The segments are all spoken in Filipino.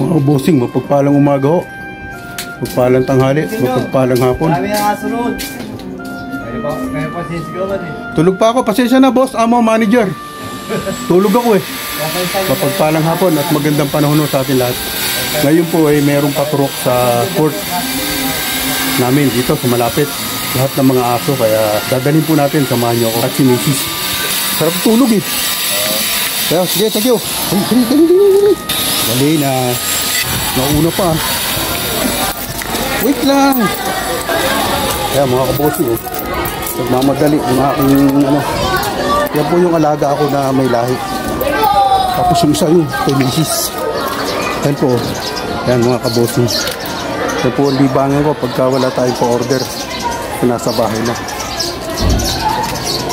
Mga bossing, mapagpalang umaga ho, mapagpalang tanghali, mapagpalang hapon. Tulog pa ako, pasensya na boss, amo, manager. Tulog ako eh. Mapagpalang hapon at magandang panahon sa atin lahat. Ngayon po ay merong patrok sa court namin dito sa malapit. Lahat ng mga aso, kaya dadalhin po natin, samahan nyo ako at si Mrs. Sarap tulog eh. Kaya sige, thank you. Dali na. Nauna pa. Wait lang. Kaya mga kabosi, oh, nagmamadali ang aking ano. Yan po yung alaga ako na may lahi. Tapos yung isa yun, kay Mrs. Yan po. Yan mga kabosi. Yan po ang libangan ko pagka wala tayong pa-order na nasa bahay na.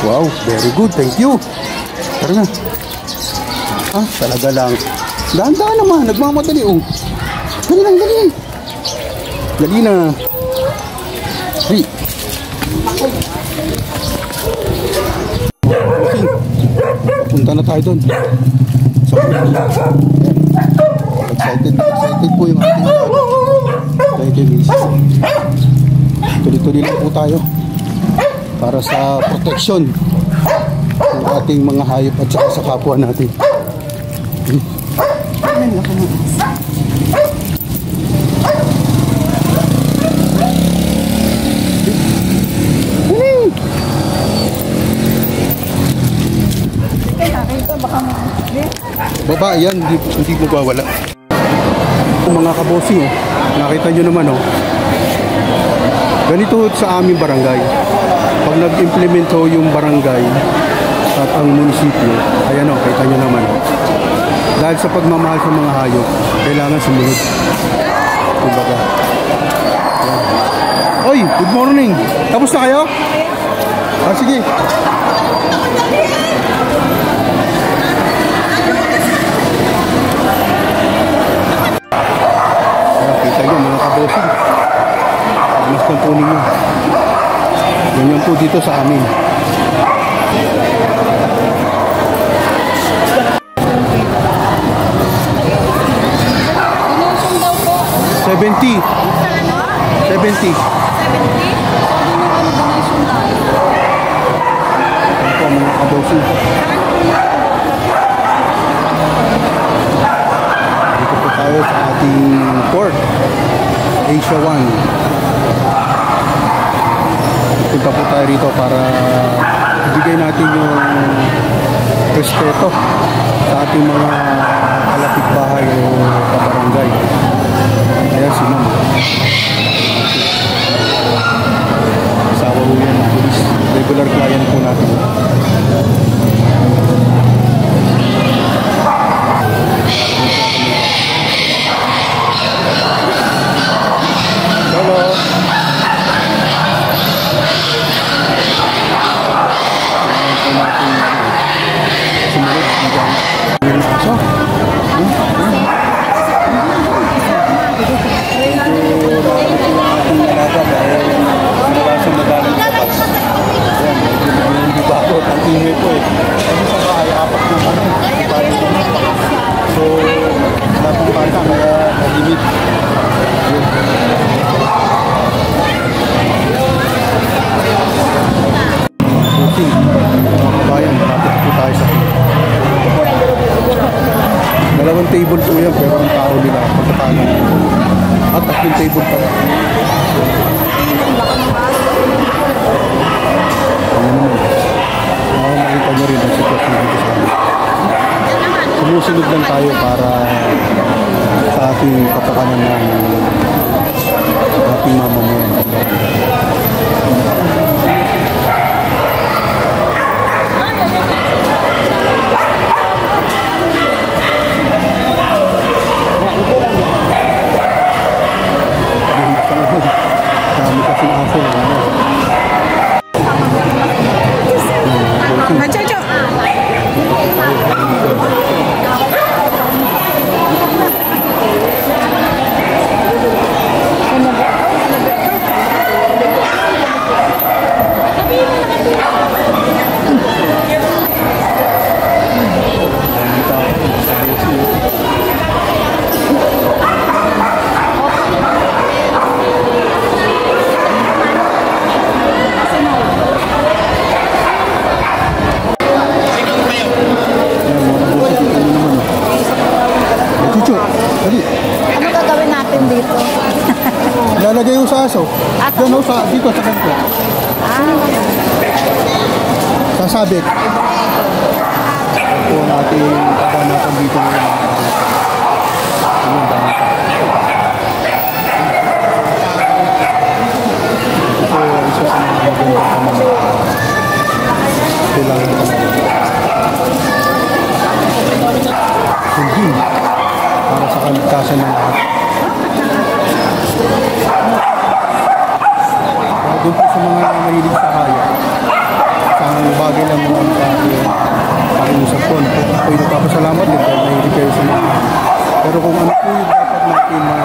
Wow, very good. Thank you. Tara na. Ah, talaga lang. Dahan-dahan naman. Nagmamadali, oh. Dali lang, dali. Dali na. Hey. Okay. Punta na tayo doon. So, excited po yung ating alaga. Thank you, Miss. Tuloy-tuloy lang po tayo para sa protection ng ating mga hayop at saka sa kapwa natin. Ay, ako mo. Baba, yan, hindi mo bawala. Mga kabosi, oh, nakita nyo naman, oh, ganito sa aming barangay. Pag nag-implement yung barangay at ang munisipyo, ayan, oh, kita nyo naman, oh. Dahil sa pagmamahal sa mga hayop, kailangan sumunod. Kumbaga. Oy, good morning. Tapos na kayo? Ah, sige. Kita nyo mga kabosing. Mas ng po ninyo. Ganyan po dito sa amin. $70. $70. Ito po mga kabosing. Dito po tayo sa ating port, Asia 1. Punta po tayo rito para ibigay natin yung respeto sa ating mga kalapit bahay o kabarangay. Kaya si Ma'am, asawa po yan ng pulis. Regular client po natin. Hello. Sumunod. Yung aso. kitchen table pala. Makikita nyo rin ang sitwasyon dito sa amin. Sumusunod lang tayo para sa ating kapakanan ng ating mamamayan. Dami kasing aso. Machocho! Dali. Ano gagawin natin dito? Lalagay yung sa aso. Diyan o, dito sa kanto. Sasabit. Ito ang ating kabanakan dito ngayon. Ayun, dami pa. Ito, isa sa mga magandang pamamayan. Kailangan ka na. Sundin. Para sa kaligtasan ng lahat. Doon po sa mga mahilig sa kaya, isang bagay lang mo ang pakiusap ko. Ako'y nagpapasalamat din dahil mahilig kayo sa mga. Pero kung ano po yung dapat natin na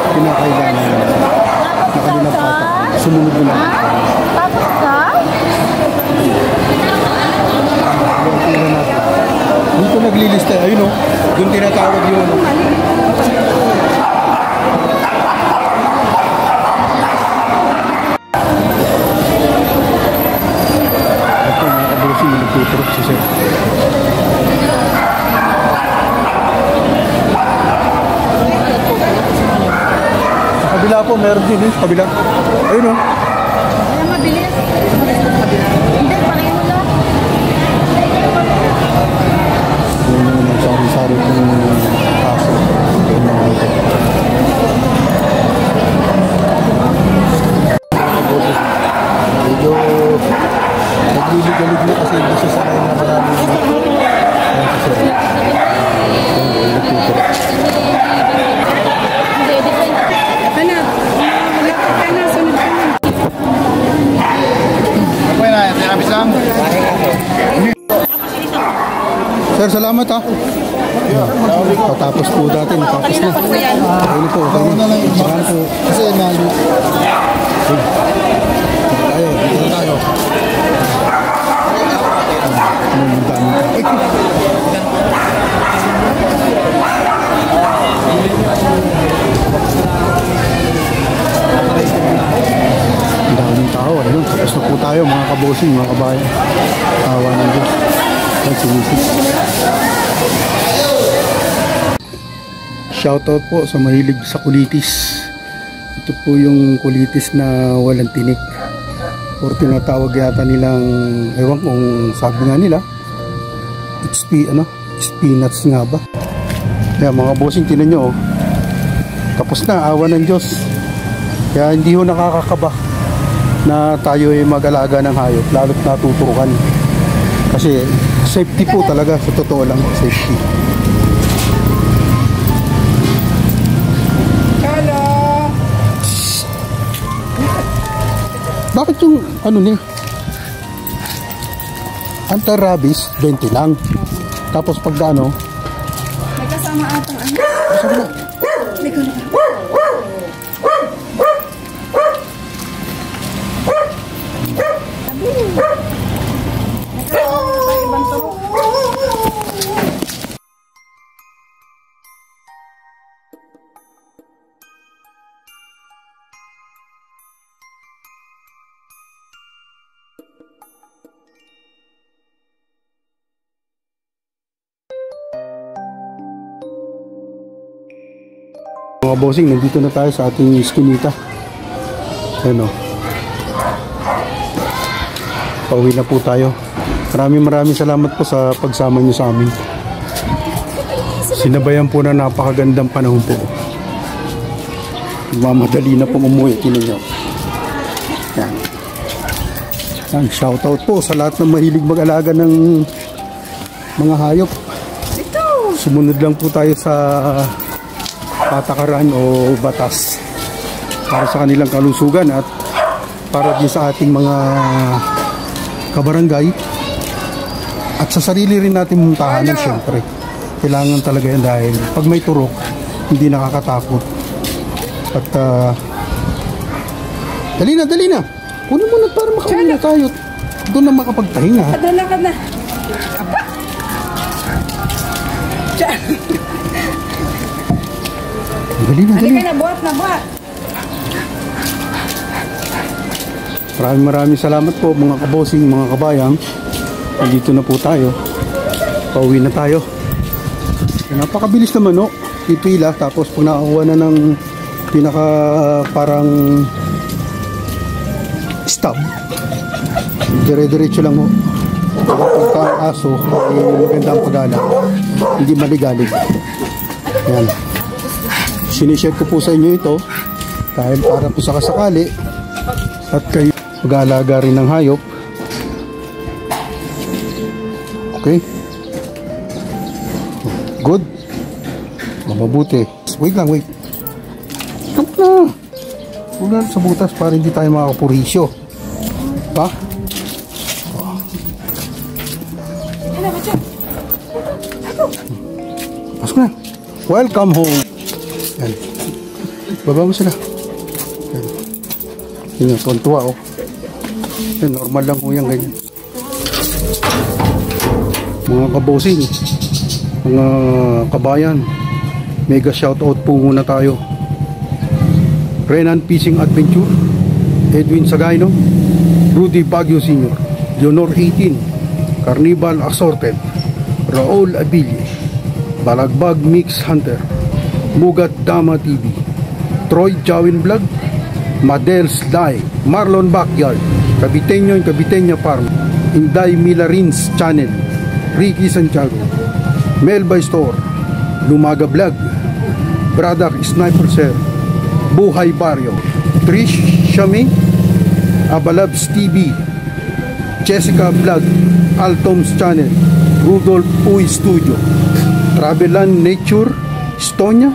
kinakailangan na kanilang patak, sumunod mo lang. Tapos ka? Dito naglilista, ayun o, doon tinatawag yung ano. Ito mga kabusin, nagtuturok si Sir. Sa kabila po, meron din sa kabila. Ayun o. Wala mabilis. Hindi, pareho lang. Yung sari-sari kong kaso. Medyo nagliligalig na kasi hindi siya sanay na maraming necessary. Sir, salamat ha. Patapos po natin, tapos na. Ayun po, okay na. Saan po? Kasi nalo. Tayo, dito na tayo. Ang daming tao. Ayun, tapos na po tayo mga kabosing, mga kabayan. Tawa ng Diyos. Shoutout po sa mahilig sa kulitis. Ito po yung kulitis na walang tinik, or tinatawag yata nilang, ewan kung sabi nga nila, spinach nga ba. Kaya mga bossing, tinan nyo, tapos na, awa ng Diyos. Kaya hindi ho nakakakaba na tayo ay mag-alaga ng hayop, lalo't natutukan. Kasi safety po talaga, sa totoo lang, safety. Hello! Bakit yung ano ni anti-rabies 20 lang, tapos pag ano May kasama atang ano? sabi na Mga bossing, nandito na tayo sa ating iskinita. Ayan o. Pauwi na po tayo. Maraming salamat po sa pagsama nyo sa amin. Sinabayan po na napakagandang panahon po. Mamadali na pong umuwi. Tinan nyo. Yan. Yan. Shoutout po sa lahat ng mahilig mag-alaga ng mga hayop. Sumunod lang po tayo sa patakaran o batas para sa kanilang kalusugan at para din sa ating mga kabarangay at sa sarili rin natin mong tahanan. Syempre kailangan talaga yan dahil pag may turok hindi nakakatakot at dali na kunin mo na para makauwi na tayo doon na makapagtahinga. Adala ka na. Dali na. Nabuhat. Maraming salamat po mga kabosing, mga kabayang. Nandito na po tayo. Pauwi na tayo. Napakabilis naman no. Pipila tapos pag nakakuha na ng pinaka parang stop. Dire-diretso lang ho. Pagka ang aso ay magandang pag-ala. Hindi maligalig. Yan. Sinishare ko po sa inyo ito dahil para po sa kasakali at kayo mag-aalaga rin ng hayop. Okay, good, mabuti. Wait stop na. Huwag na sa butas para hindi tayo makakapurisyo pa. Pasok na. Welcome home. Yan. Baba mo sila. Yan yung tuntua oh. Yan, normal lang po yan ganyan. Mga kabosing, mga kabayan, mega shoutout po muna tayo. Renan Fishing Adventure, Edwin Sagayno, Rudy Baguio Sr., Leonor 18, Carnival Assorted, Raul Abille, Balagbag Mix Hunter, Mugat Dama TV, Troy Jawin Vlog, Madels Dai, Marlon Backyard, Caviteño and Caviteña Farm, Inday Milarins Channel, Ricky Santiago, Melba Store, Lumaga Vlog, Brother Sniper Sir, Buhay Barrio, Trish Shami, Abalabs TV, Jessica Vlog, Altoms Channel, Rudolph Uy Studio, Travelan Nature, Estonia,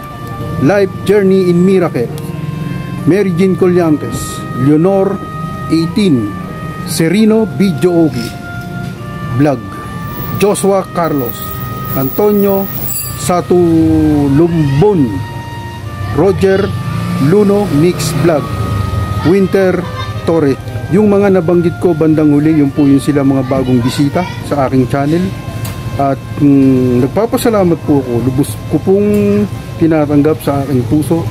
Life Journey in Miracle, Mary Jean Collantes, Leonor 18, Serino Video Ogi Vlog, Joshua Carlos, Antonio Satulumbon, Roger Luno Mix Vlog, Winter Torres. Yung mga nabanggit ko bandang huli, yung po yung sila mga bagong bisita sa aking channel. At nagpapasalamat po ako, lubos ko pong tinatanggap sa aking puso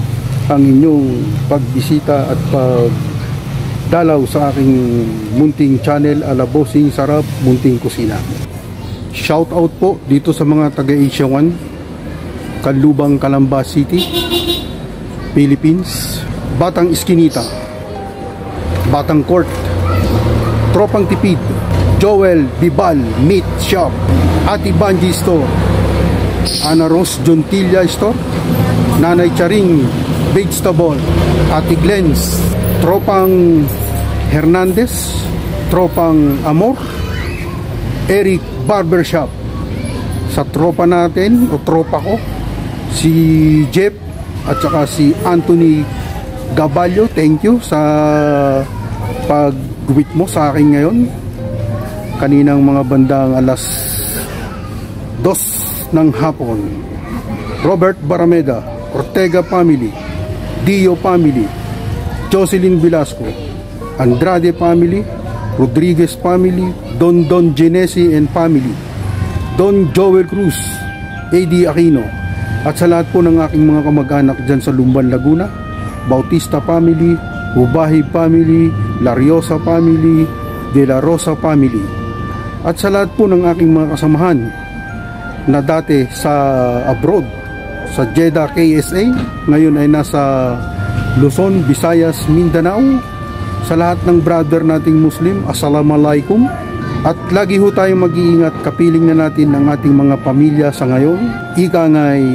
ang inyong pagbisita at pagdalaw sa aking munting channel, Alabosing Sarap Munting Kusina. Shout out po dito sa mga taga Asia 1, Kanlubang, Calamba City, Philippines, Batang Iskinita, Batang Court, Tropang Tipid, Joel Bibal Meat Shop, Ati Banji Store, Ana Rose Jontilla Store, Nanay Charing Vegetable, Ati Glens, Tropang Hernandez, Tropang Amor, Eric Barbershop. Sa tropa natin o tropa ko, si Jeff at saka si Anthony Gaballo, thank you sa pag-guwit mo sa akin ngayon kaninang mga bandang alas 2 ng hapon. Robert Barameda, Ortega Family, Dio Family, Jocelyn Velasco, Andrade Family, Rodriguez Family, Don Genesi and Family, Don Joel Cruz, AD Aquino, at sa lahat po ng aking mga kamag-anak dyan sa Lumban, Laguna, Bautista Family, Ubahi Family, Lariosa Family, De La Rosa Family, at sa lahat po ng aking mga kasamahan na dati sa abroad, sa Jeddah, KSA. Ngayon ay nasa Luzon, Visayas, Mindanao. Sa lahat ng brother nating Muslim, Assalamualaikum. At lagi ho tayong mag-iingat, kapiling na natin ang ating mga pamilya sa ngayon. Ika nga'y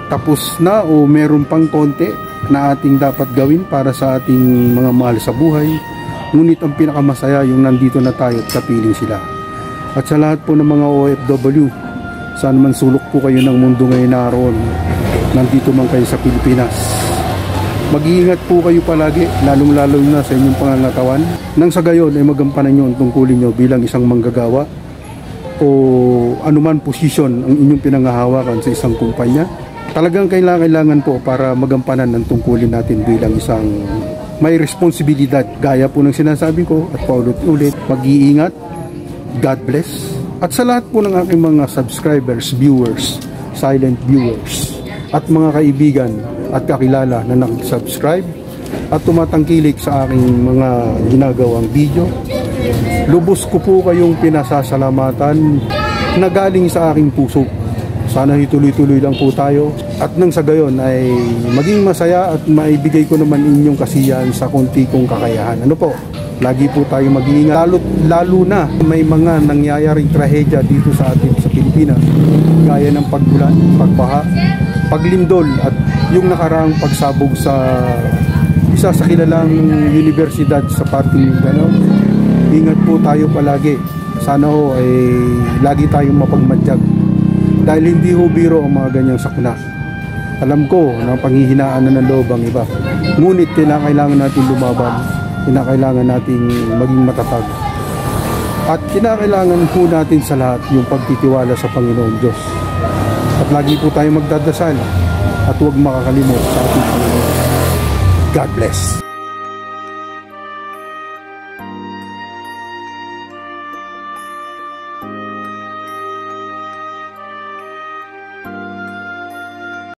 tapos na o meron pang konti na ating dapat gawin para sa ating mga mahal sa buhay. Ngunit ang pinakamasaya yung nandito na tayo at kapiling sila. At sa lahat po ng mga OFW, saan man sulok po kayo ng mundo ngayon naroon, nandito man kayo sa Pilipinas, mag-iingat po kayo palagi, lalong-lalo na sa inyong pangangatawan. Nang sa gayon ay magampanan nyo ang tungkulin nyo bilang isang manggagawa o anuman posisyon ang inyong pinangahawakan sa isang kumpanya. Talagang kailangan po para magampanan ang tungkulin natin bilang isang may responsibilidad. Gaya po ng sinasabi ko at paulit-ulit, mag-iingat, God bless. At sa lahat po ng aking mga subscribers, viewers, silent viewers, at mga kaibigan at kakilala na nakisubscribe at tumatangkilik sa aking mga ginagawang video, lubos ko po kayong pinasasalamatan na galing sa aking puso. Sana ituloy-tuloy lang po tayo at nang sa gayon ay maging masaya at maibigay ko naman inyong kasiyahan sa konti kong kakayahan. Ano po? Lagi po tayo mag-iingat, lalo na may mga nangyayaring trahedya dito sa atin sa Pilipinas, gaya ng pagbulan, pagbaha, paglindol at yung nakaraang pagsabog sa isa sa kilalang universidad sa parting Mindanao. Ingat po tayo palagi. Sana ho ay lagi tayong mapagmatyag dahil hindi ho biro ang mga ganyang sakuna. Alam ko na panghihinaan na ng loob ang iba, ngunit kinakailangan natin lumaban, kinakailangan nating maging matatag, at kinakailangan po natin sa lahat yung pagtitiwala sa Panginoon Diyos. At lagi po tayo magdadasal at huwag makakalimot sa ating Panginoon. God bless.